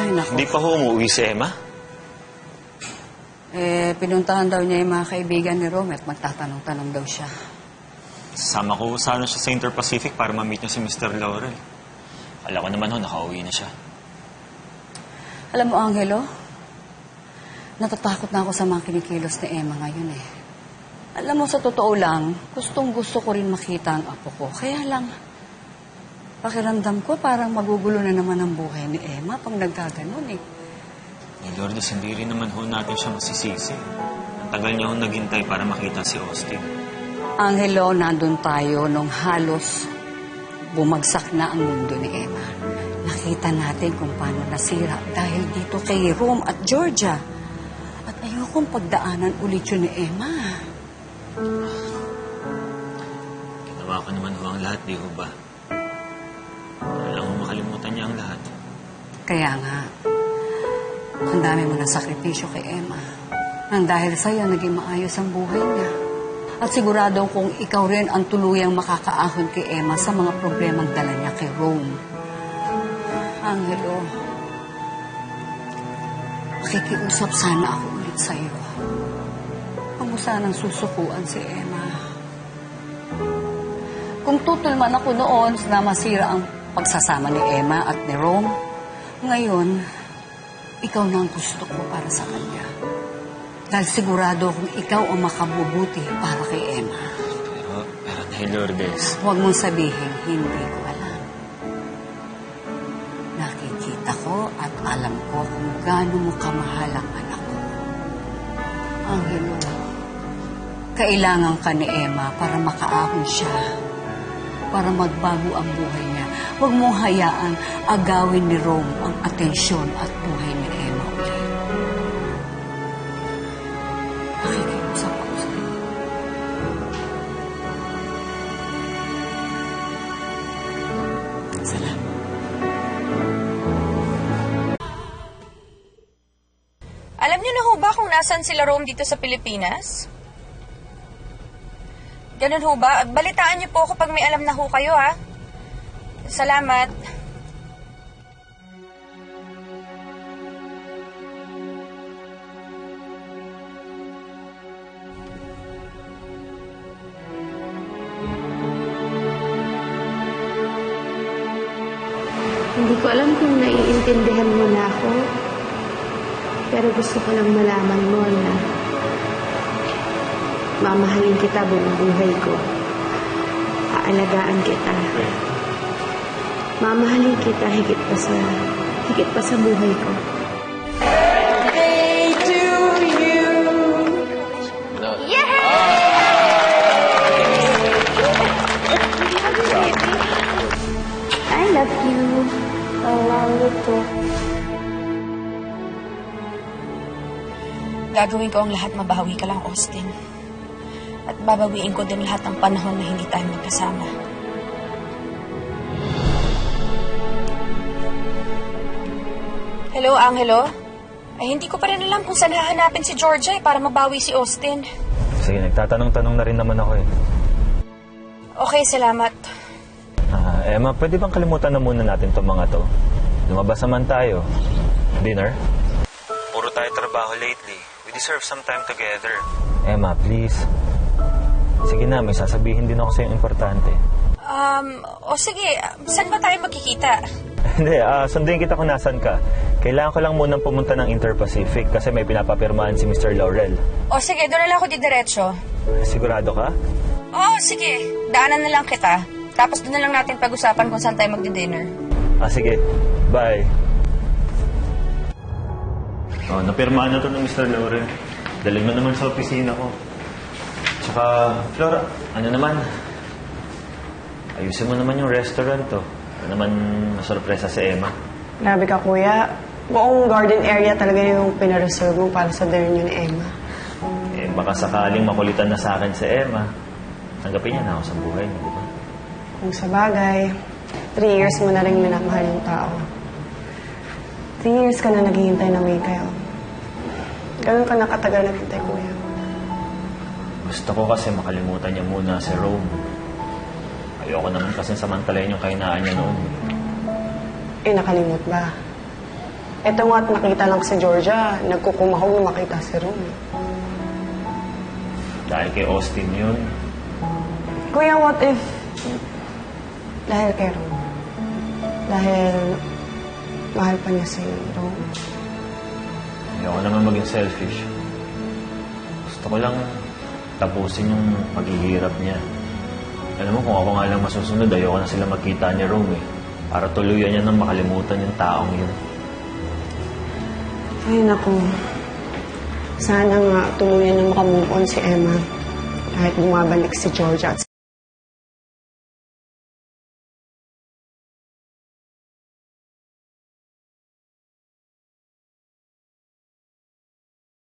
Ay, naku. Hindi pa ho umuwi si Emma? Pinuntahan daw niya yung mga kaibigan ni Rome at magtatanong-tanong daw siya. Sasama ko sana siya sa Inter-Pacific para ma-meet niya si Mr. Laurel. Alam ko naman ho, nakauwi na siya. Alam mo, Angelo, natatakot na ako sa mga kinikilos ni Emma ngayon eh. Alam mo, sa totoo lang, gustong-gusto ko rin makita ang apo ko. Kaya lang, pakiramdam ko parang magugulo na naman ang buhay ni Emma pag nagkaganon eh. Lourdes, hindi rin naman ho natin siya masisisi. Ang tagal niya ho naghintay para makita si Austin. Angelo, nandun tayo nung halos bumagsak na ang mundo ni Emma. Nakita natin kung paano nasira dahil dito kay Rome at Georgia. At ayokong pagdaanan ulit yun ni Emma. Ginawa ko naman ho ang lahat, di ho ba? Para lang ho makalimutan niya ang lahat. Kaya nga, ang dami mo ng sakripisyo kay Emma. Nang dahil sa'yo, naging maayos ang buhay niya. At sigurado kung ikaw rin ang tuluyang makakaahon kay Emma sa mga problemang dala niya kay Rome. Angelo, makikiusap sana ako ulit sa'yo. Huwag mo sanang susukuan si Emma. Kung tutol man ako noon na masira ang pagsasama ni Emma at ni Rome, ngayon, ikaw na ang gusto ko para sa kanya. Dahil sigurado kung ikaw ang makabubuti para kay Emma. Pero dahil Lourdes... Huwag mong sabihin, hindi ko alam. Nakikita ko at alam ko kung gaano mo kamahal ang anak ko. Angelo, kailangan ka ni Emma para makaahon siya. Para magbago ang buhay niya. Huwag mong hayaan agawin ni Rome ang atensyon at buhay ni Emma ulit. Nakikiusap ako sa'yo. Salamat. Alam niyo na ho ba kung nasan sila Rome dito sa Pilipinas? Ganun ho ba? Balitaan niyo po ako pag may alam na ho kayo, ha? Salamat. Hindi ko alam kung naiintindihan mo na ako, pero gusto ko lang malaman mo na mamahalin kita buong buhay ko. Aalagaan kita. Mamahalin kita higit pa sa buhay ko. Birthday to you! I love you. I love you too. Gagawin ko ang lahat, mabawi ka lang, Austin. At babawiin ko din lahat ng panahon na hindi tayo magkasama. Hello, Angelo? Ay, hindi ko pa rin alam kung saan hahanapin si Georgia para mabawi si Austin. Sige, nagtatanong-tanong na rin naman ako eh. Okay, salamat. Emma, pwede bang kalimutan na muna natin itong mga to? Lumabas naman tayo. Dinner? Puro tayo trabaho lately. We deserve some time together. Emma, please. Sige na, may sasabihin din ako sa'yo importante. O sige, saan ba tayo magkikita? Hindi, sundin kita kung nasan ka. Kailangan ko lang munang pumunta ng Inter-Pacific kasi may pinapapirmahan si Mr. Laurel. O sige, doon na lang ako didiretso. Sigurado ka? Oo, sige. Daanan na lang kita. Tapos doon na lang natin pag-usapan kung saan tayo magdi-dinner. Sige. Bye. Napirmahan na to ng Mr. Laurel. Dalhin mo naman sa opisina ko. Tsaka, Flora, ano naman? Ayusin mo naman yung restaurant to. Ano naman masorpresa si Emma. Grabe ka, kuya. Buong garden area talaga yung pinareserve mo para sa dinner niyo ni Emma. Baka sakaling makulitan na sa akin si Emma. Tanggapin niya na ako sa buhay niya, di ba? Kung sa bagay, 3 years mo na rin minamahal yung tao. 3 years ka na naghihintay na may kayo. Ganun ka nakatagal naghintay, kuya. Gusto ko kasi makalimutan niya muna si Rome. Ayoko naman kasi samantalayin yung kahinaan niya noon. Nakalimot ba? Ito nga at nakita lang si Georgia, nagkukumahog na makita si Ron. Dahil kay Austin yun. Kuya, what if... Dahil kay Ron. Dahil mahal pa niya si Ron. Ayoko naman maging selfish. Gusto ko lang tapusin yung paghihirap niya. Alam mo, kung ako nga lang masusunod, ayoko na sila magkita ni Rome eh. Para tuluyan niya nang makalimutan yung taong yun. Ay, naku. Sana nga tuluyan na makamove on si Emma. Kahit bumabalik si Georgia at